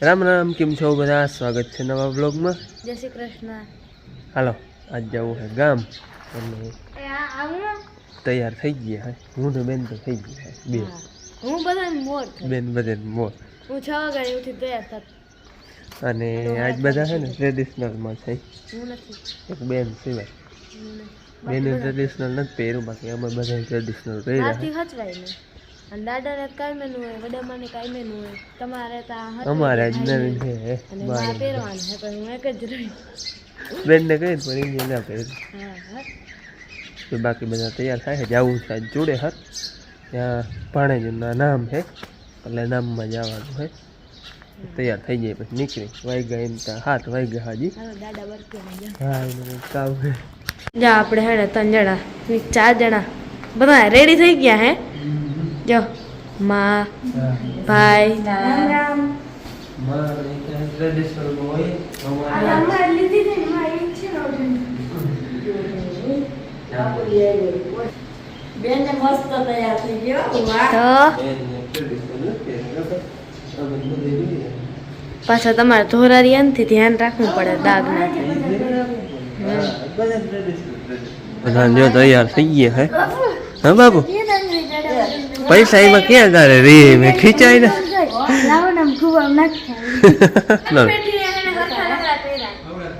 રામ રામ, કેમ છો બધા? સ્વાગત છે નવા બ્લોગમાં. જય શ્રી કૃષ્ણ. હાલો, આજ જવું છે ગામ અને તૈયાર થઈ ગયા હે. હું ને બેન તો થઈ ગયા હે બે. હું બધા મોર બેન બધે મોર. હું 6 વાગે ઉઠી તૈયાર થત. અને આજ બધા છે ને ટ્રેડિશનલમાં છે. હું નથી. એક બેન સિવાય બેન ટ્રેડિશનલ નથી પહેર્યું, બાકી અમે બધા ટ્રેડિશનલ પહેર્યા. રાતી હચવાય ને અને દાદાને કાયમેનું હોય, વડામાને કાયમેનું હોય. તમારે તા અમારે આજ નવીન છે અને મારે પહેરવાનું છે, પણ હું એક જ રહી. બેનને કહી પણ ઇન્ડિયા ના પહેર્યું. હા. તો બાકી બધા તૈયાર થાય છે. જવું છે આજ જોડે હાથ. ત્યાં ભાણેજના નામ છે એટલે નામમાં જવાનું છે. તૈયાર થઈ જાય પછી નીકળી વાગ્યા એમ ત્યાં 7 વાગ્યા હાજી. દાદા વર્કે હા એને કામ છે. જા આપણે હે ને 3 જણા 4 જણા બધા રેડી થઈ ગયા હે. જો માં ભાઈ રામ ટ્રેડિશનલ હોય અમાર લીધી ને માં એક છે બેન ને મસ્ત તૈયાર થઈ ગયો. તો પાછા તમારે ધોરારી નથી ધ્યાન રાખવું પડે દાગ ના બધા જો તૈયાર થઈ ગયા હે. હા બાબુ, પૈસા એમાં ક્યાં તારે રે મેં ખીચાય ને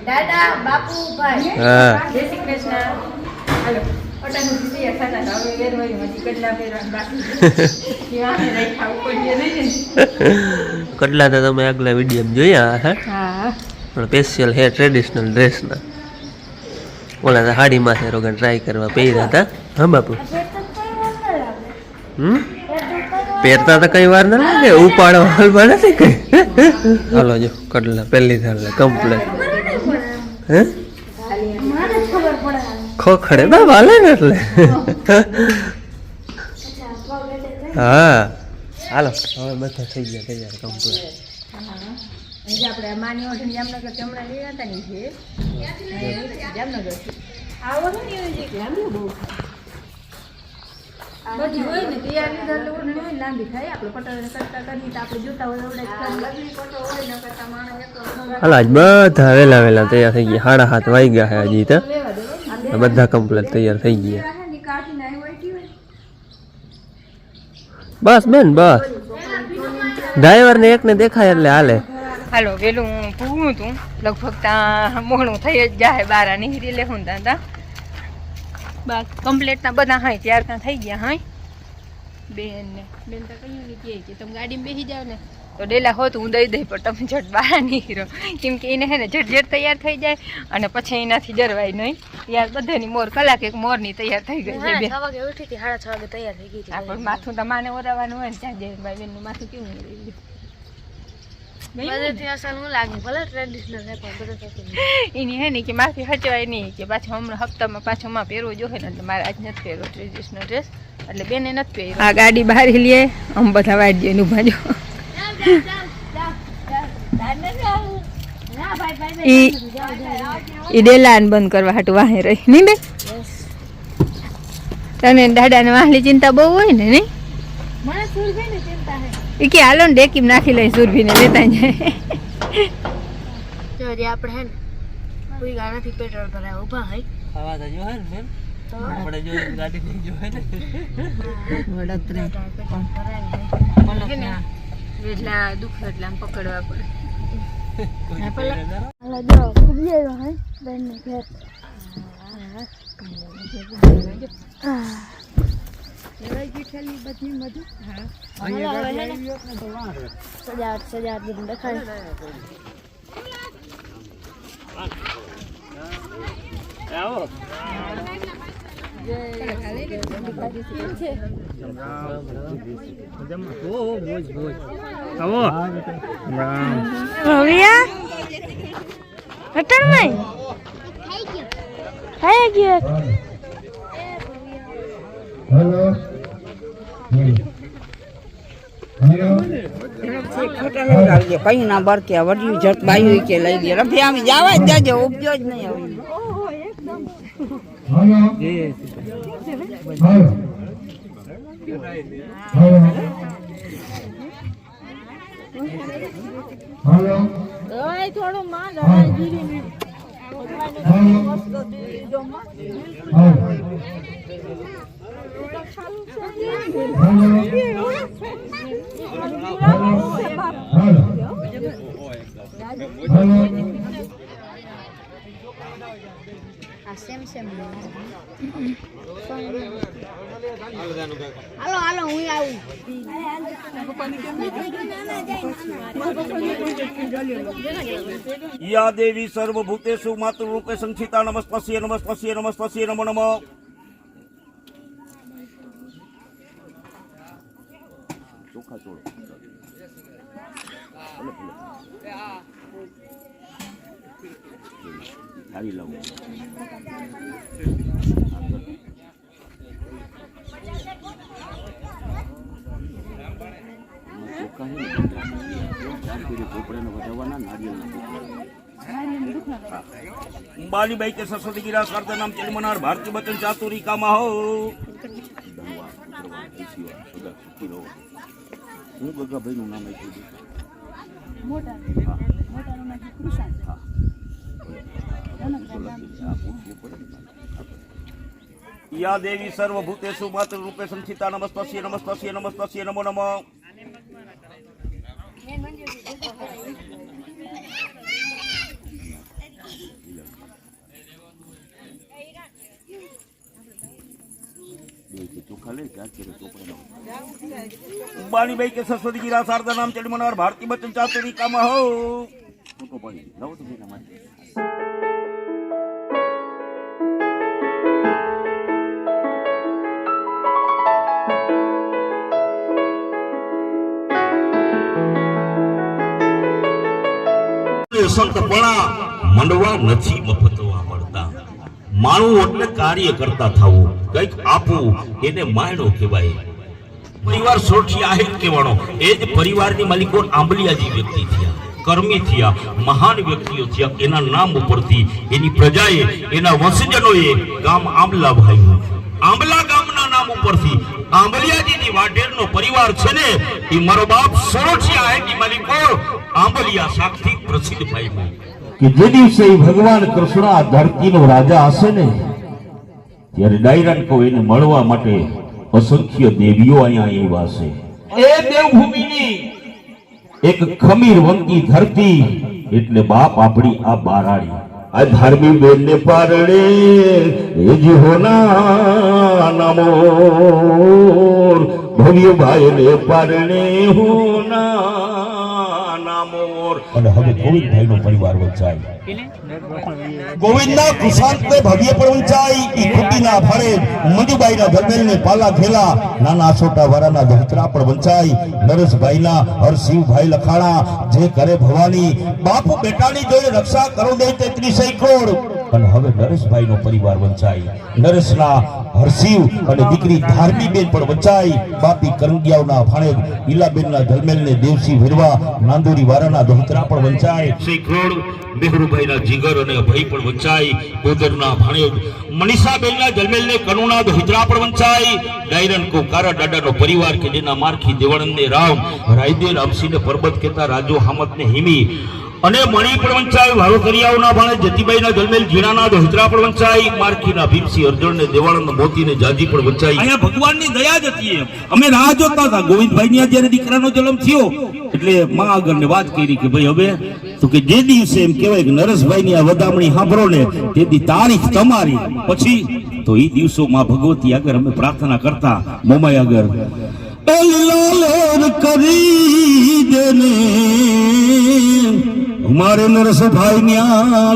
દાદા બાપુ ભાઈ હા જય શ્રી કૃષ્ણ. હાલો કેટલા તો તમે આગલા વિડીયો જોયા હે. હા પણ સ્પેશિયલ હે ટ્રેડિશનલ ડ્રેસના. ઓલા તો સાડી માથે રોગન ટ્રાય કરવા પહેર્યા હતા. હા બાપુ, પહેરતા તો કઈ વાર ના લાગે, ઉપાડો હાલમાં નથી કઈ. હાલો જો કટલા પહેલી થાળ કમ્પ્લેટ. હે ખોખડે બાબા હાલે ને એટલે. હા હાલો હવે બધા થઈ ગયા તૈયાર કમ્પ્લેટ. આપણે માની ઓઢી જામનગર હમણાં લેવા હતા ને છે જામનગર આવવાનું નહીં છે કે આમ બહુ બધી હોય ને તૈયાર લીધા તો ઓઢણી હોય લાંબી થાય. આપણે પટોળા કરતા કરી તો આપણે જોતા હોય ઓડે લગની પટો હોય ને કરતા માણસ એક હાલ આજ બધા વેલા વેલા તૈયાર થઈ ગયા. 7:30 વાગ્યા છે હજી તો. બધા કમ્પ્લેટ તૈયાર થઈ ગયા. બસ બેન બસ, ડ્રાઈવર ને એકને દેખાય એટલે હાલે. હાલો વેલું પૂરું તું લગભગ ત્યાં મોડું થઈ જ જાય. 12 નીકળી લેવું ત્યાં બસ કમ્પ્લેટના બધા હાય ત્યાર ત્યાં થઈ ગયા. હાય બેન તો કહ્યું ને કે તમે ગાડીમાં બેસી જાઓ ને તો ડેલા હોત હું દઈ દઈ, પણ તમે ઝટ બહાર નીકળો કેમ કે એને હે ને ઝટ તૈયાર થઈ જાય અને પછી એનાથી જરવાય નહીં. યાર બધાની મોર કલાક એક મોરની તૈયાર થઈ ગઈ છે. 6 વાગે ઉઠી હતી, 6:30 વાગે તૈયાર થઈ ગઈ હતી. આપણે માથું તો માને ઓરાવાનું હોય ને ત્યાં જઈને ભાઈ બેનનું માથું કેવું બધાથી આસાન હું લાગે ભલે ટ્રેડિશનલ હે પણ બધું એની હે ને કે માથે હચવાય નહીં કે પાછું હમણાં હપ્તામાં પાછો માં પહેરવો જોઈએ ને એટલે મારે આજ નથી પહેરવો ટ્રેડિશનલ ડ્રેસ એટલે બેને નથી પહેર્યો. આ ગાડી બહાર લે આમ બધા વાટ જઈને ઉભા જો. ઈ ડેલાન બંધ કરવા હાટું વાહે રહી નહીં બે. તને દાદાને વાહલી ચિંતા બહુ હોય ને નહીં? મને સુરભીની ચિંતા હે. એ કે હાલો ને ડેકીમ નાખી લઈ સુરભીને લેતા જાય. જો જે આપણે હે ને કોઈ ગાનાથી પેટ્રોલ ભરાય ઊભા હોય ખાવા તો જો હે ને બેન, આપણે જો ગાડી નહીં જો હે ને વડોદરા એટલા દુખ એટલે આમ પકડવા પડે. હાલો જો ખૂબ જેવો હે બેન ને ઘર. સજાવટ બધું દેખાય. કઈ ના બરકે વડ્યું જટ બાયું કે લઈ લે રફી આમ જવા જ જાજો ઉપજો જ નહીં હાલો હાલો હું આવું या देवी सर्वभूतेषु मातृरूपे संस्थिता नमस्पश्ये नमस्पश्ये नमस्पश्ये नमो नमः। ચોખા છોડો થાળી લાવો बालीबाई के सरस्वती गिरा करते नाम चलमनार भारतीय बचन चातुरी का माहो હું ગગાભાઈનું નામ આપ્યું या देवी सर्वभूतेषु मातृरूपे संस्थिता नमस्पश्ये नमस्पश्ये नमस्पश्ये नमो नमः। बालीबाई के सरस्वती गिरा शारदा नाम चढ़ी मनोहर भारती बच्चन चातुरी का हो સંતપણા મંડવા નથી મફતવા મળતા માણું એટલે કાર્ય કરતા થવું કંઈક આપવું એને માયણો કહેવાય પરિવાર સોઠી આહેત કહેવાનો એ જ પરિવારની માલિકો આંબલિયાજી વ્યક્તિ થયા કર્મી થયા મહાન વ્યક્તિઓ થયા એના નામ ઉપરથી એની પ્રજાએ એના વંશજનોએ ગામ આંબલા ભાઈ આંબલા ગામના નામ ઉપરથી આંબલિયાજીની વાઢેરનો પરિવાર છે ને એ મારો બાપ સોઠી આહેતની માલિકો આંબલિયા સાક્ષી પ્રસિદ્ધ ભાઈ કે જે દિવસે ભગવાન કૃષ્ણ આ ધરતીનો રાજા હશે ને ત્યારે ડાયરાન કો એને મળવા માટે અસંખ્ય દેવીઓ અહીંયા આવ્યા છે એ દેવભૂમિની એક ખમીરવંતી ધરતી એટલે બાપ આપણી આ બારાડી આ ધાર્મી બેન ને પારણે એ જ હોના નામોર ભવ્ય ભાઈ ને પારણે હોના નામોર અને હવે ગોવિંદભાઈ નો પરિવાર વંચાય ગોવિંદના કુશાંતને ભવ્ય પણ વંચાય ઈ ખુટીના ફળે મંજુબાઈના ધર્મેલને પાલા ખેલા નાના છોટા વારાના દહતરા પણ વંચાય નરેશભાઈના હરશિવભાઈ લખાણા જે કરે ભવાની બાપુ બેટાની જોઈ રક્ષા કરો દે તેટલી સૈકોડ અને હવે નરેશભાઈનો પરિવાર વંચાય નરેશના હરશિવ અને દીકરી ધાર્મીબેન પણ વંચાય બાપી કરંગિયાઓના ફાણે ઈલાબેનના ધર્મેલને દેવસી વિરવા નાંદોરી વારાના દહતરા પણ વંચાય સૈકોડ મેહરુભાઈના જીગર અને અભય પણ વંચાય ગોદરના ભાણેજ મનીષાબેનના જલમેલને કનુના દહિત્રા પણ વંચાય ડાયરન કો કારા દાદાનો પરિવાર કે જેના મારખી દેવાનંદને રામ રાયદે રામસિંહને પરબત કેતા રાજુ હામતને હિમી અને મણી પણ વંચાય વારોકરિયાઓના ભાણે જતીબાઈના જલમેલ જીણાના દહિત્રા પણ વંચાય મારખીના ભીમસિંહ અર્જુનને દેવાનંદ મોતીને જાજી પણ વંચાય અહીંયા ભગવાનની દયા જ હતી અમે રાહ જોતા હતા ગોવિંદભાઈની જ્યારે દીકરાનો જન્મ થયો એટલે માં આગળને વાત કરી કે ભાઈ હવે તો કે જે દિવસે એમ કહેવાય કે નરેશભાઈની આ વધામણી સાંભળો ને તેથી તારીખ તમારી પછી તો એ દિવસોમાં ભગવતી આગળ અમે પ્રાર્થના કરતા મોમાઈ આગળ કરી દેને हमारे नरसभाई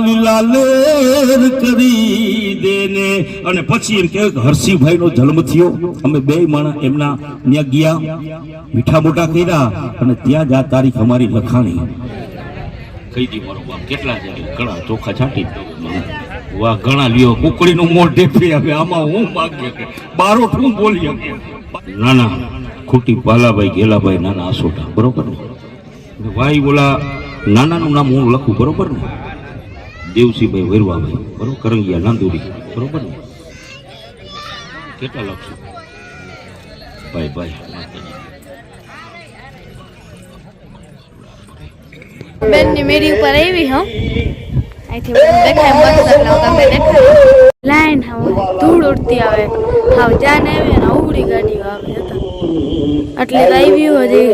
લીલા લેર કરી દેને અને પછી એમ કહેવાય કે હરસિંહભાઈ નો જન્મ થયો અમે બે માણસ એમના ત્યાં ગયા મીઠા મોટા કર્યા અને ત્યાં જ આ તારીખ અમારી લખાણી કહી દી મારો બાપ કેટલા જાય ઘણા ચોખા છાંટી વાહ ઘણા લ્યો કુકડીનું મોઢે હવે આમાં હું માગ્ય કે બારો હું બોલી નાના ખોટી પાલાભાઈ ગેલાભાઈ નાના આસોટા બરોબર ને ભાઈ બોલા નાનાનું નામ હું લખું બરોબર ને દેવસીભાઈ વૈરવાભાઈ બરોબર કરંગિયા નાંદુરી બરોબર ને કેટલા લખશું ભાઈ ભાઈ બેન ની મેરી ઉપર આવી હું અહીંથી દેખાય મસ્ત એટલે તમે દેખાય લાઈન હવે ધૂળ ઉડતી આવે હાવ જાને આવે ને ઉડી ગાડી આવે એટલે તો આવી હજી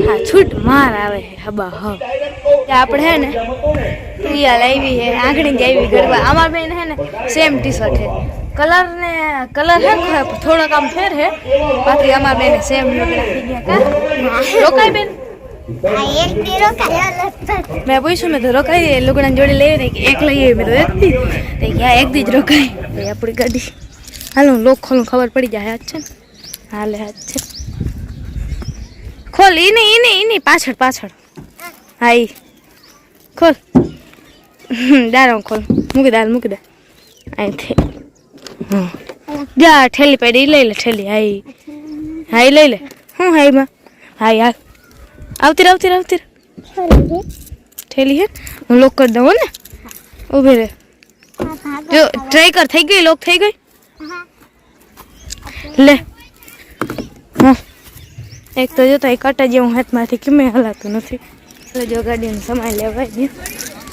હા છૂટ માર આવે હબા હ આપણે હે ને પ્રિયા લાવી હે આંગળી જ આવી ગરબા અમાર બેન હે ને સેમ ટી શર્ટ હે કલર હે થોડોક આમ ફેર હે બાકી અમાર બેન સેમ લુગડા થઈ ગયા કા રોકાય બેન मैं पूछूं मैं तो रोकाई लुगड़ा जोड़ी ले एक लगी मैं तो एक दी क्या एक दी रोकाई अपनी गाड़ी हालो लोग खोल खबर पड़ी जाए अच्छा हाले अच्छा खोल इनी पाछड़ पाछड़ हाई खोल डारो खोल मुकी दे आई थे जा ठेली पड़ी ले ले ठेली हाई ले ले हूँ हाई मां हाई हाल આવતી ઠેલી હે હું લોક કરી દઉં ને ઉભી રે જો ટ્રાય કર થઈ ગઈ લોક થઈ ગઈ લે હા એક તો જોતા કાંટા જેવું હાથમાંથી કેમ હલાતું નથી એટલે જો ગાડીનો સમાય લેવાય ને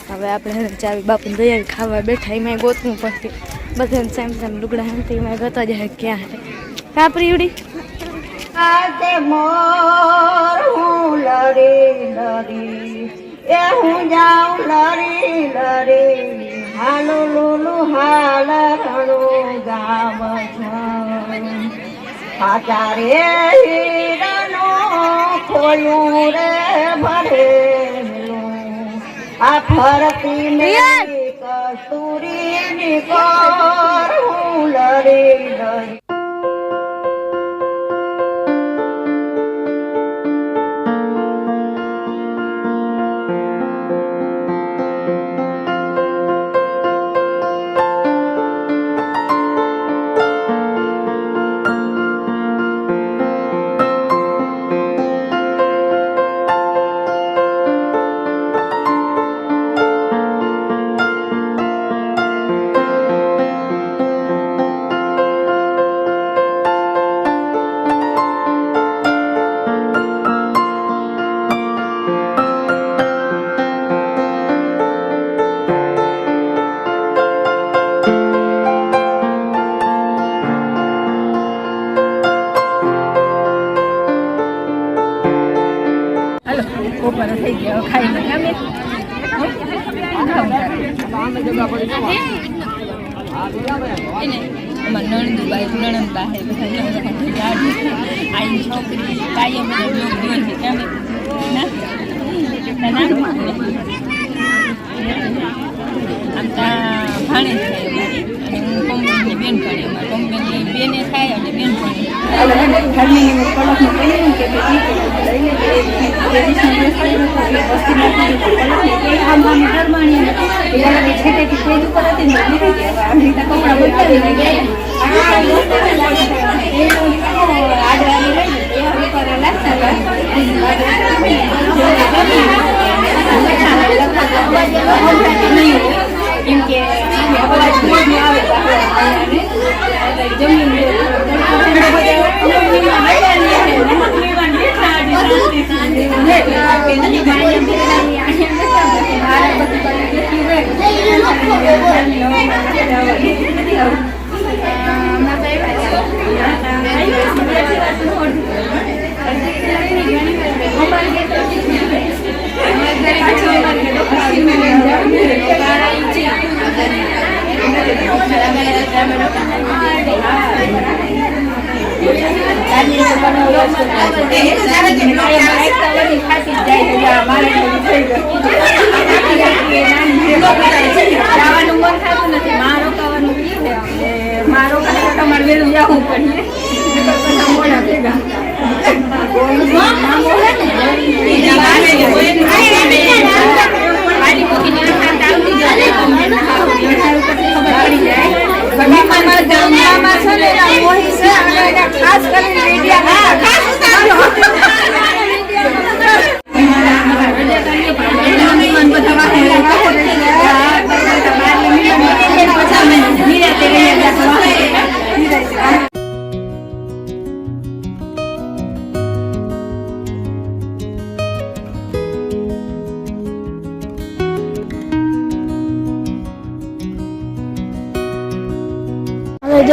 હવે આપણે ચાવી બાપુને દઈ આવી ખાવા બેઠા એમાં ગોતવું પડશે બધાને સેમ લુગડા એમ એમાં ગતા જાય ક્યાં હે કાપરી ઉડી આજે મોર હું લરી એ હું જાઉં લરી હાલો લોલો હાલ રણો ગામ આચારે હીરાનો ખોયું રે ભરેલું આ ફરતી ને કસ્તુરી ની કોર હું લરી થઈ ગયા ખાઈને અમે અમાર નણંદુબાઈ નણંદબા હે બધા આઈ છોકરી કાયમ જોઈ છે કેમ ના આમ તા ભાણે છે અને હું કોમ્બેની બેન ભણી અમાર કોમ્બેની બેને થાય અને બેન ભણી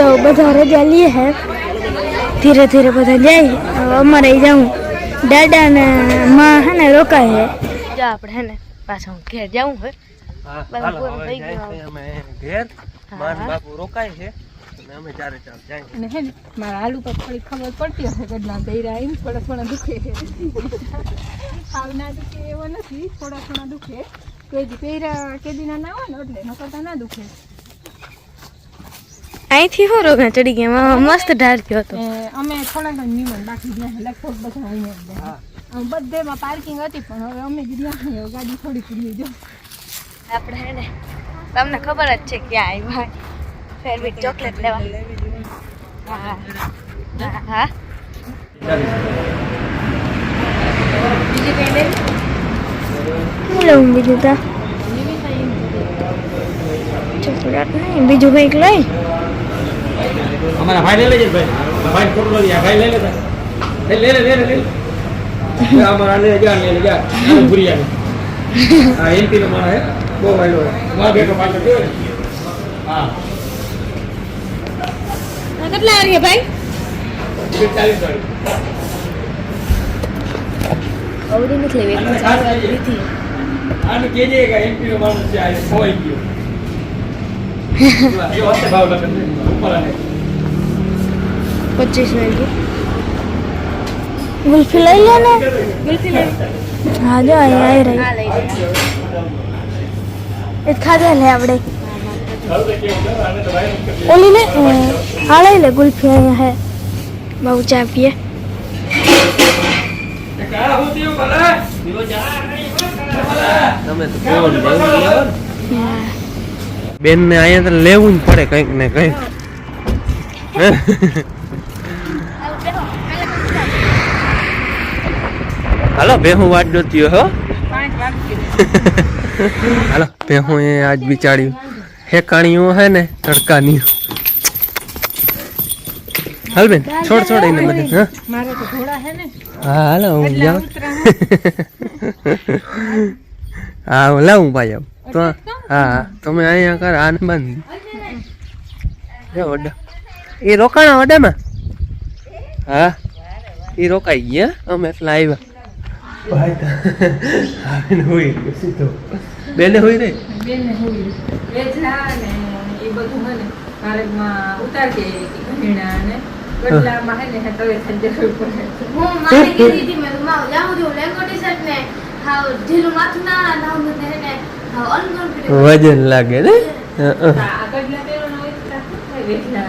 જો બધા રજા લે હે ધીરે ધીરે બધા જાય. હવે અમારે જાઉં દાદા ને માં હે ને રોકાય હે. જો આપણે હે ને પાછા ઘેર જાઉં હે. બધા પૂરું થઈ ગયું. અમે ઘેર માન બાપુ રોકાય છે અને અમે ચારે ચાર જાય. અને હે ને મારા આલુ પર થોડી ખબર પડતી હશે કેટલા દૈરા એમ થોડા થોડા દુખે હાવ ના દુખે એવો નથી, થોડા થોડા દુખે. કોઈ પહેરા કેદીના ના હોય ને એટલે નકરતા ના દુખે. અહીંથી હો રોગા ચડી ગયા મસ્ત ઢાળ થયો હતો. અમે થોડાક જ નિમણ બાકી ગયા લગભગ બધા અહીંયા બધેમાં પાર્કિંગ હતી પણ હવે અમે ગયા ગાડી થોડી પડી જો. આપણે હે ને તમને ખબર જ છે ક્યાં આવ્યા ફેરવી ચોકલેટ લેવા. હા હા બીજું કઈ લે હું લઉં બીજું તો ચોકલેટ નહીં બીજું કંઈક લઈ. हमारा भाई ले लीजिए भाई, भाई फोटो ले लिया, भाई ले लेता, ले ले ले ले ले हमारा ले जा पूरी आ हाँ एमपी में हमारा है वो भाई लोग वहाँ बैठो पाँच मिनट हाँ કેટલા આ રહ્યા ભાઈ? 40 वाली અવડી નથી લેવી લીધી. आने कीजिएगा एमपी में हमारा से आए कोई क्यों ये होते भाव लगते ऊपर आने 25 રૂપિયા ગુલ્ફી લઈ લે ને. ગુલ્ફી લઈ હા જો અહીંયા આવી રહી એ ખાધે લે આપણે ઓલી ને આ લઈ લે ગુલ્ફી અહીંયા હે બહુ ચા પીએ. બેન ને અહીંયા તો લેવું જ પડે કંઈક ને કંઈક. હાલો ભેહું વાટ જોતી હો. 5 વાગી હાલો ભેહું એ આજ બિચાડ્યું હેકાણીઓ હે ને તડકાની. હાલ બેન છોડ છોડ એને બધે. હા મારે તો ઘોડા હે ને હા હાલો હું જાઉં. હા હું લાવું ભાઈ આવ તો હા તમે અહીંયા કર આને બંધ ઓડા એ રોકાણા ઓડામાં. હા એ રોકાઈ ગયા અમે એટલા આવ્યા. ભાઈ હોય સીધો બેને હોય રે બેનને હોય વેચલા ને એ બધું હે ને ભારતમાં ઉતાર કે ઘણીના ને બદલામાં હે ને તવે થઈ જવું પડે. હું મારે કીધી હતી મેં માવ જાઉં છું લેંગો ટી-શર્ટ ને હાવ ઢીલું માથું ના નાવ ને ને હાવ અનકોન્ફિડન્ટ વજન લાગે ને. આ ગડલા પહેરવાનો હોય તો વેચલા